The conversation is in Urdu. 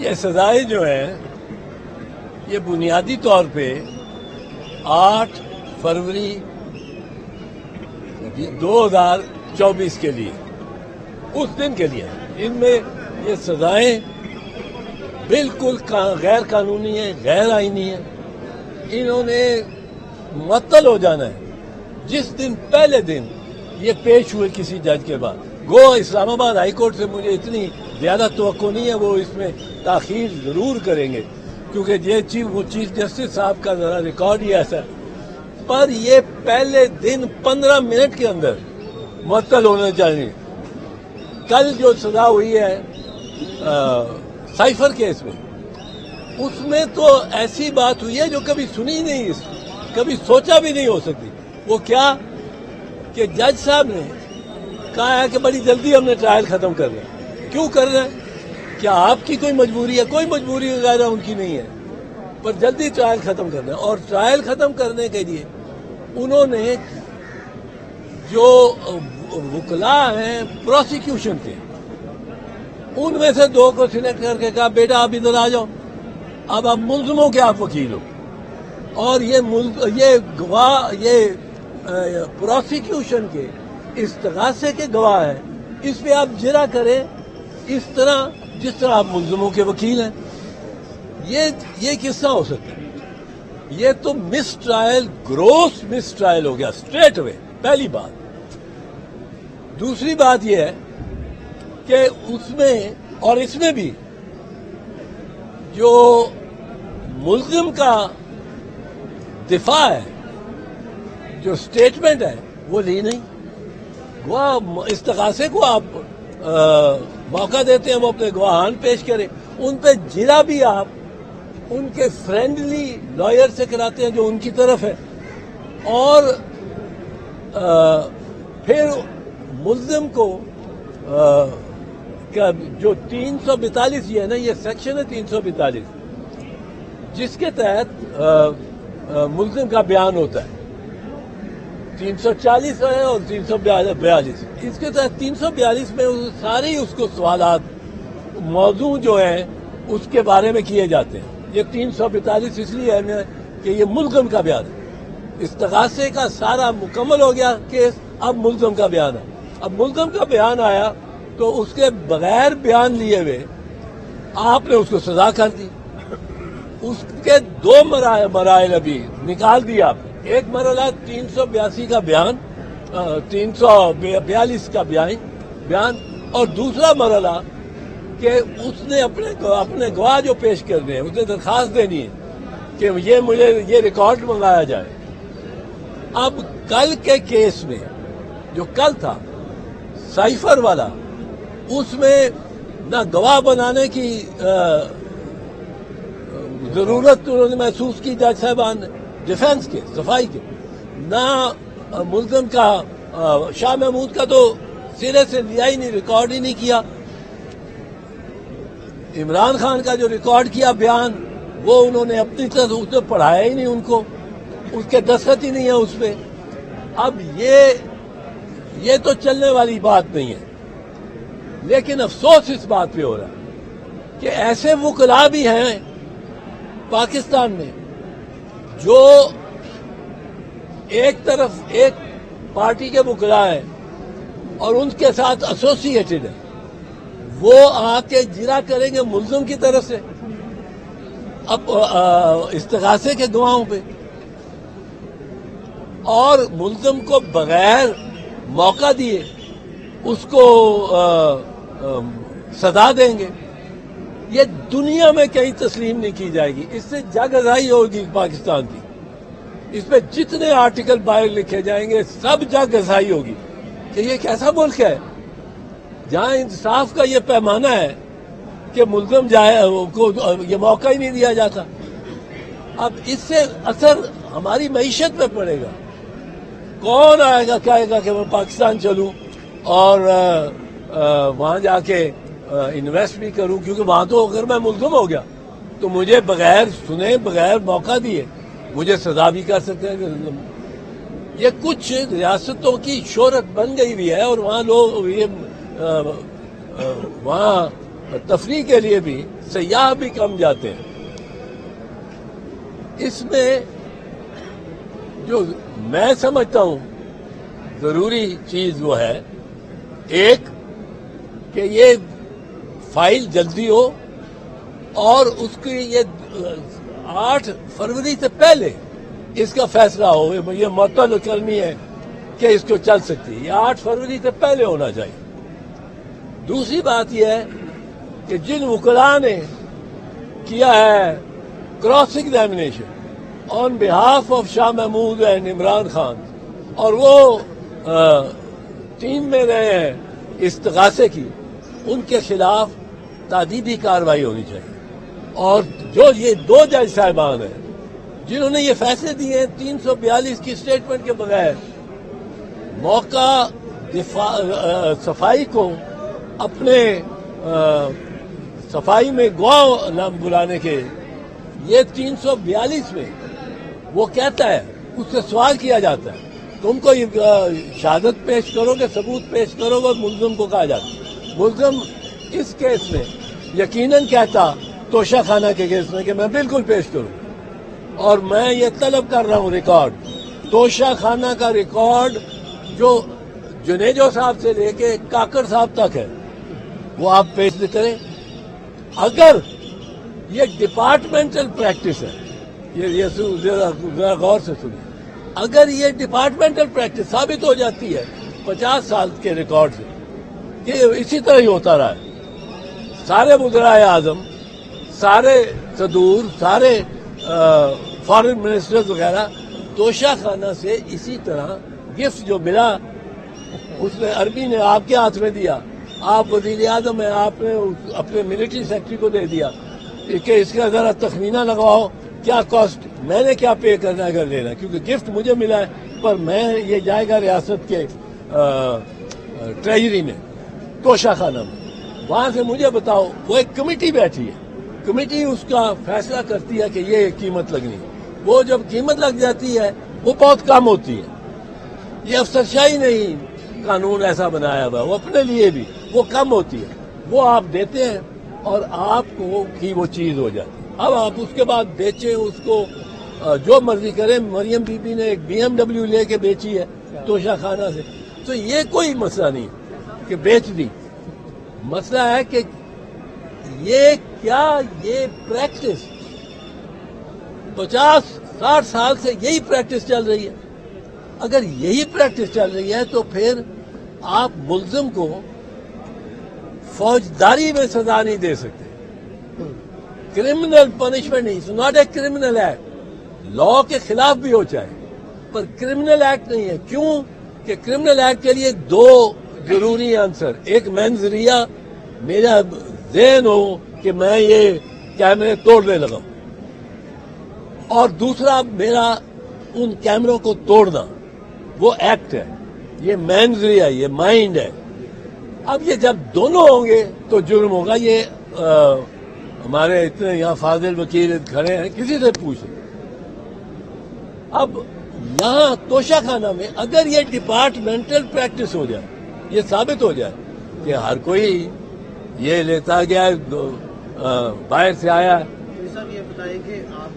یہ سزائیں جو ہیں یہ بنیادی طور پہ 8 فروری 2024 کے لیے اس دن کے لیے ان میں یہ سزائیں بالکل غیر قانونی ہیں، غیر آئینی ہیں. انہوں نے معطل ہو جانا ہے جس دن پہلے دن یہ پیش ہوئے کسی جج کے بعد. گو اسلام آباد ہائی کورٹ سے مجھے اتنی زیادہ توقع نہیں ہے، وہ اس میں تاخیر ضرور کریں گے کیونکہ یہ چیف جسٹس صاحب کا ذرا ریکارڈ ہی ایسا ہے. پر یہ پہلے دن 15 منٹ کے اندر معطل ہونا چاہیے. کل جو سزا ہوئی ہے سائفر کیس میں، اس میں تو ایسی بات ہوئی ہے جو کبھی سنی نہیں، کبھی سوچا بھی نہیں ہو سکتی. وہ کیا کہ جج صاحب نے کہا ہے کہ بڑی جلدی ہم نے ٹرائل ختم کر رہا. کیوں کر رہے ہیں؟ کیا آپ کی کوئی مجبوری ہے؟ کوئی مجبوری وغیرہ ان کی نہیں ہے، پر جلدی ٹرائل ختم کرنا ہے. اور ٹرائل ختم کرنے کے لیے انہوں نے جو وکلاء ہیں پروسیکیوشن کے، ان میں سے 2 کو سلیکٹ کر کے کہا بیٹا آپ ادھر آ جاؤ، اب آپ ملزموں کے آپ وکیل ہو، اور یہ گواہ، یہ پروسیکیوشن کے استغاثے کے گواہ ہیں، اس پہ آپ جرا کریں اس طرح جس طرح آپ ملزموں کے وکیل ہیں. یہ کس طرح ہو سکتا ہے؟ یہ تو مس ٹرائل، گروس مس ٹرائل ہو گیا اسٹریٹ اوے. پہلی بات. دوسری بات یہ ہے کہ اس میں اور اس میں بھی جو ملزم کا دفاع ہے، جو سٹیٹمنٹ ہے، وہ لی نہیں. وہ استغاثے کو آپ موقع دیتے ہیں وہ اپنے گواہان پیش کریں، ان پہ جرا بھی آپ ان کے فرینڈلی لائر سے کراتے ہیں جو ان کی طرف ہے. اور پھر ملزم کو جو 342 یہ ہے نا، یہ سیکشن ہے 342 جس کے تحت ملزم کا بیان ہوتا ہے. 340 ہے اور 342. اس کے تحت 342 میں سارے اس کو سوالات موضوع جو ہیں اس کے بارے میں کیے جاتے ہیں. یہ 342 اس لیے ہے کہ یہ ملزم کا بیان ہے. استغاثے کا سارا مکمل ہو گیا کیس، اب ملزم کا بیان ہے. اب ملزم کا بیان آیا تو اس کے بغیر بیان لیے ہوئے آپ نے اس کو سزا کر دی. اس کے 2 مراحل ابھی نکال دیا آپ نے. ایک مرحلہ 382 کا بیان، 342 کا بیان، اور دوسرا مرحلہ کہ اس نے اپنے گواہ جو پیش کرنے ہیں اس نے درخواست دینی ہے کہ مجھے یہ ریکارڈ منگایا جائے. اب کل کے کیس میں جو کل تھا سائفر والا، اس میں نہ گواہ بنانے کی ضرورت انہوں نے محسوس کی جج صاحبان نے، ڈیفینس کے، صفائی کے، نہ ملزم کا شاہ محمود کا تو سرے سے لیا ہی نہیں، ریکارڈ ہی نہیں کیا. عمران خان کا جو ریکارڈ کیا بیان وہ انہوں نے اپنی طرف اس نے پڑھایا ہی نہیں ان کو، اس کے دستخط ہی نہیں ہے اس پہ. اب یہ تو چلنے والی بات نہیں ہے. لیکن افسوس اس بات پہ ہو رہا ہے کہ ایسے وکلاء بھی ہیں پاکستان میں جو ایک طرف ایک پارٹی کے وکلاء ہیں اور ان کے ساتھ ایسوسیٹڈ ہیں، وہ آ کے جرا کریں گے ملزم کی طرف سے اب استغاثے کے گواہوں پہ، اور ملزم کو بغیر موقع دیے اس کو سزا دیں گے. یہ دنیا میں کہیں تسلیم نہیں کی جائے گی. اس سے جگ ازائی ہوگی پاکستان کی. اس پہ جتنے آرٹیکل باہر لکھے جائیں گے سب جگ ازائی ہوگی کہ یہ کیسا ملک ہے جہاں انصاف کا یہ پیمانہ ہے کہ ملزم جائے کو یہ موقع ہی نہیں دیا جاتا. اب اس سے اثر ہماری معیشت پہ پڑے گا. کون آئے گا کہے گا کہ میں پاکستان چلوں اور وہاں جا کے انویسٹ بھی کروں، کیونکہ وہاں تو اگر میں ملزم ہو گیا تو مجھے بغیر سنے، بغیر موقع دیے مجھے سزا بھی کر سکتے ہیں. یہ کچھ ریاستوں کی شہرت بن گئی ہوئی ہے اور وہاں لوگ وہاں اور تفریح کے لیے بھی سیاح بھی کم جاتے ہیں. اس میں جو میں سمجھتا ہوں ضروری چیز وہ ہے ایک کہ یہ فائل جلدی ہو اور اس کی یہ 8 فروری سے پہلے اس کا فیصلہ ہو. یہ معطل کرنی ہے کہ اس کو چل سکتی ہے. یہ 8 فروری سے پہلے ہونا چاہیے. دوسری بات یہ ہے کہ جن وکلاء نے کیا ہے cross examination on behalf of Shah Mahmood and Imran Khan اور وہ ٹیم میں رہے ہیں استغاثے کی, ان کے خلاف تادیبی کارروائی ہونی چاہیے. اور جو یہ 2 جج صاحبان ہیں جنہوں نے یہ فیصلے دیے ہیں 342 کی اسٹیٹمنٹ کے بغیر موقع صفائی کو اپنے صفائی میں گواہ نام بلانے کے, یہ 342 میں وہ کہتا ہے, اس سے سوال کیا جاتا ہے تم کو شہادت پیش کرو گے, ثبوت پیش کرو گے, اور ملزم کو کہا جاتا ہے. ملزم اس کیس میں یقیناً کہتا توشہ خانہ کے کیس میں کہ میں بالکل پیش کروں, اور میں یہ طلب کر رہا ہوں ریکارڈ, توشہ خانہ کا ریکارڈ جو جنیجو صاحب سے لے کے کاکڑ صاحب تک ہے وہ آپ پیش کریں. اگر یہ ڈپارٹمنٹل پریکٹس ہے, یہ ذرا غور سے سنیں, اگر یہ ڈپارٹمنٹل پریکٹس ثابت ہو جاتی ہے 50 سال کے ریکارڈ سے کہ اسی طرح ہی ہوتا رہا ہے, سارے وزرائے اعظم, سارے صدور, سارے فارن منسٹرز وغیرہ توشہ خانہ سے اسی طرح گفٹ جو ملا اس نے عربی نے آپ کے ہاتھ میں دیا, آپ وزیر اعظم ہیں, آپ نے اپنے ملٹری سیکٹری کو دے دیا کہ اس کا ذرا تخمینہ لگواؤ کیا کاسٹ, میں نے کیا پے کرنا ہے اگر لینا, کیونکہ گفٹ مجھے ملا ہے پر میں یہ جائے گا ریاست کے ٹریجری میں توشہ خانہ میں, وہاں سے مجھے بتاؤ. وہ ایک کمیٹی بیٹھی ہے, کمیٹی اس کا فیصلہ کرتی ہے کہ یہ قیمت لگنی ہے. وہ جب قیمت لگ جاتی ہے وہ بہت کم ہوتی ہے. یہ افسرشاہی نہیں قانون ایسا بنایا ہوا, وہ اپنے لیے بھی وہ کم ہوتی ہے, وہ آپ دیتے ہیں اور آپ کو کی وہ چیز ہو جاتی ہے. اب آپ اس کے بعد بیچیں اس کو جو مرضی کریں. مریم بی بی نے ایک BMW لے کے بیچی ہے توشہ خانہ سے, تو یہ کوئی مسئلہ نہیں کہ بیچ دی. مسئلہ ہے کہ یہ کیا یہ پریکٹس 50-60 سال سے یہی پریکٹس چل رہی ہے. اگر یہی پریکٹس چل رہی ہے تو پھر آپ ملزم کو فوجداری میں سزا نہیں دے سکتے. کرمنل پنشمنٹ نہیں, it's not a criminal act. Law کے خلاف بھی ہو چاہے پر کرمنل ایکٹ نہیں ہے. کیوں کہ کرمنل ایکٹ کے لیے 2 ضروری آنسر, ایک منظریہ میرا ذہن ہو کہ میں یہ کیمرے توڑنے لگا, اور دوسرا میرا ان کیمروں کو توڑنا, وہ ایکٹ ہے. یہ منظریہ, یہ مائنڈ ہے. اب یہ جب دونوں ہوں گے تو جرم ہوگا. یہ ہمارے اتنے یہاں فاضل وکیل کھڑے ہیں, کسی سے پوچھیں. اب یہاں توشہ خانہ میں اگر یہ ڈپارٹمنٹل پریکٹس ہو جائے, یہ ثابت ہو جائے کہ ہر کوئی یہ لیتا گیا باہر سے آیا. صاحب یہ بتائیں کہ آپ